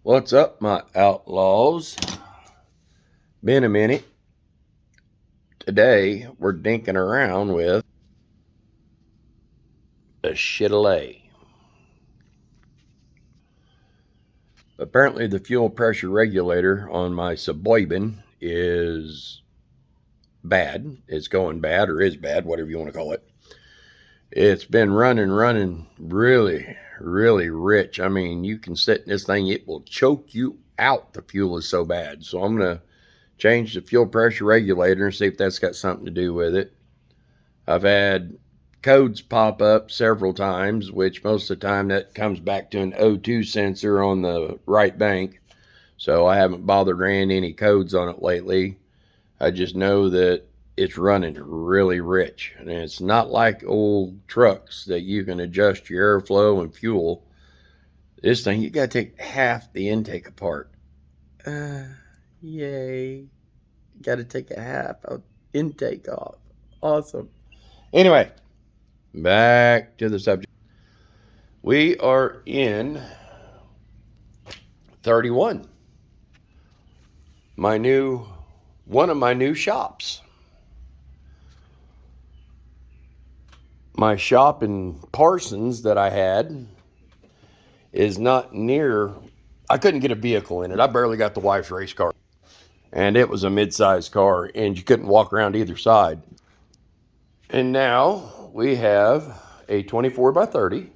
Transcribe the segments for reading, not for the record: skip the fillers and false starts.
What's up, my outlaws? Been a minute. Today, we're dinking around with a Chevrolet. Apparently, the fuel pressure regulator on my Suburban is bad. It's going bad, or is bad, whatever you want to call it. It's been running really, really rich. I mean, you can sit in this thing, it will choke you out. The fuel is so bad. So I'm going to change the fuel pressure regulator and see if that's got something to do with it. I've had codes pop up several times, which most of the time that comes back to an O2 sensor on the right bank. So I haven't bothered ran any codes on it lately. I just know that it's running really rich. And it's not like old trucks that you can adjust your airflow and fuel. This thing, you got to take half the intake apart. Yay. Got to take a half of intake off. Awesome. Anyway, back to the subject. We are in 31. One of my new shops. My shop in Parsons that I had is not near. I couldn't get a vehicle in it. I barely got the wife's race car. And it was a mid-sized car, and you couldn't walk around either side. And now we have a 24 by 30.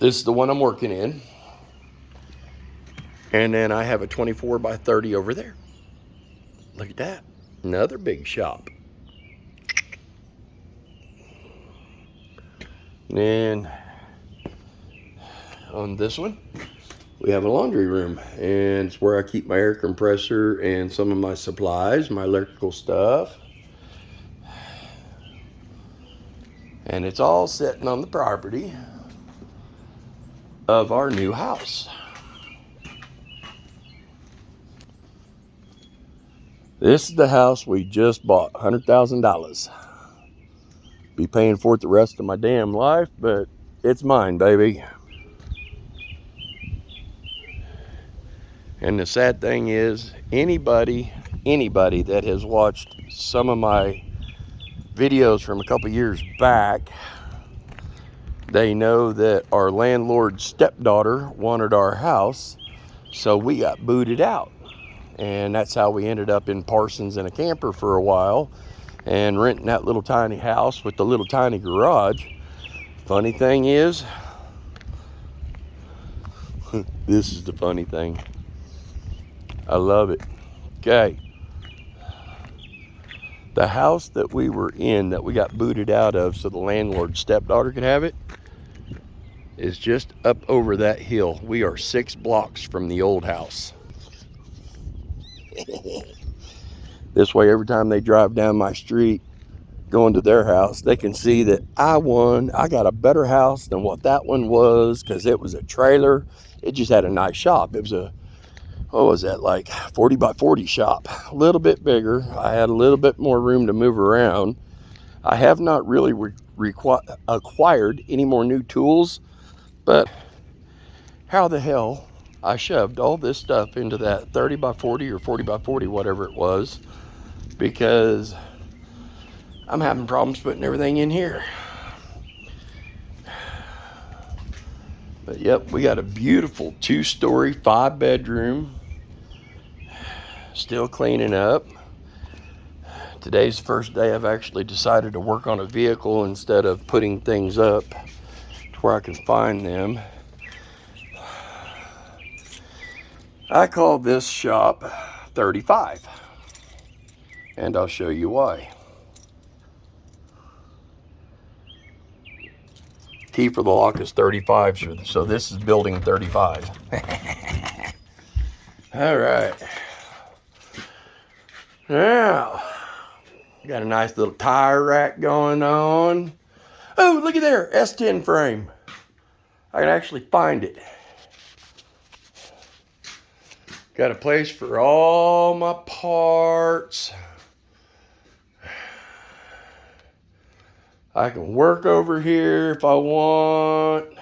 This is the one I'm working in. And then I have a 24 by 30 over there. Look at that. Another big shop. And on this one, we have a laundry room. And it's where I keep my air compressor and some of my supplies, my electrical stuff. And it's all sitting on the property of our new house. This is the house we just bought, $100,000. Be paying for it the rest of my damn life, but it's mine, baby. And the sad thing is, anybody that has watched some of my videos from a couple years back, they know that our landlord's stepdaughter wanted our house, so we got booted out. And that's how we ended up in Parsons in a camper for a while and renting that little tiny house with the little tiny garage. Funny thing is, this is the funny thing. I love it. Okay. The house that we were in that we got booted out of so the landlord's stepdaughter could have it is just up over that hill. We are 6 blocks from the old house. This way, every time they drive down my street going to their house, they can see that I won. I got a better house than what that one was, because it was a trailer. It just had a nice shop. It was a, what was that, like 40 by 40 shop. A little bit bigger. I had a little bit more room to move around. I have not really acquired any more new tools, but how the hell I shoved all this stuff into that 30 by 40 or 40 by 40, whatever it was, because I'm having problems putting everything in here. But yep, we got a beautiful 2-story, 5-bedroom. Still cleaning up. Today's the first day I've actually decided to work on a vehicle instead of putting things up to where I can find them. I call this shop 35, and I'll show you why. Key for the lock is 35, so this is building 35. All right. Now, got a nice little tire rack going on. Oh, look at there, S10 frame. I can actually find it. Got a place for all my parts. I can work over here if I want,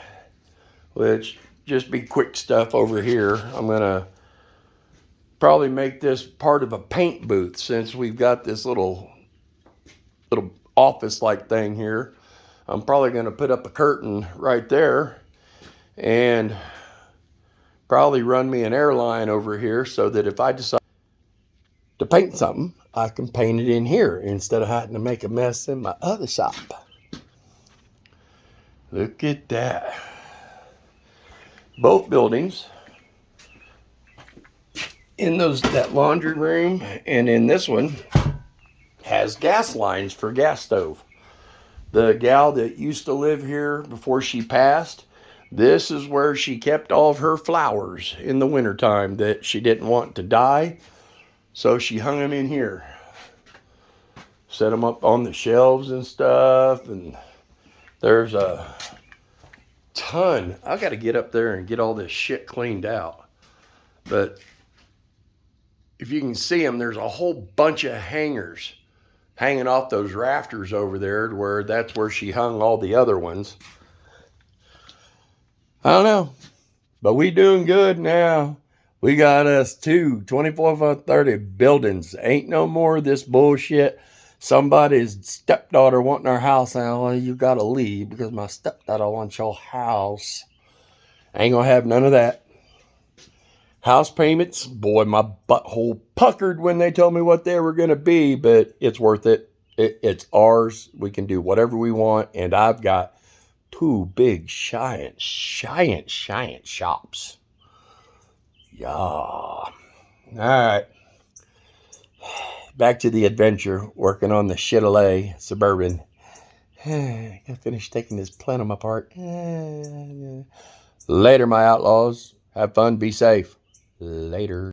which just be quick stuff over here. I'm going to probably make this part of a paint booth since we've got this little office-like thing here. I'm probably going to put up a curtain right there and probably run me an airline over here so that if I decide to paint something, I can paint it in here instead of having to make a mess in my other shop. Look at that. Both buildings, in that laundry room and in this one, has gas lines for gas stove. The gal that used to live here before she passed, this is where she kept all of her flowers in the wintertime that she didn't want to die. So she hung them in here. Set them up on the shelves and stuff. And there's a ton. I got to get up there and get all this shit cleaned out. But if you can see them, there's a whole bunch of hangers hanging off those rafters over there, where that's where she hung all the other ones. I don't know, but we doing good now. We got us 24 by 30 buildings. Ain't no more of this bullshit. Somebody's stepdaughter wanting our house now. Well, you gotta leave because my stepdaughter wants your house. Ain't gonna have none of that. House payments, boy, my butthole puckered when they told me what they were gonna be, but it's worth it. It's ours. We can do whatever we want, and I've got 2 big giant shops. Yeah. All right. Back to the adventure, working on the Chevrolet Suburban. Gotta finish taking this plenum apart. Later, my outlaws. Have fun. Be safe. Later.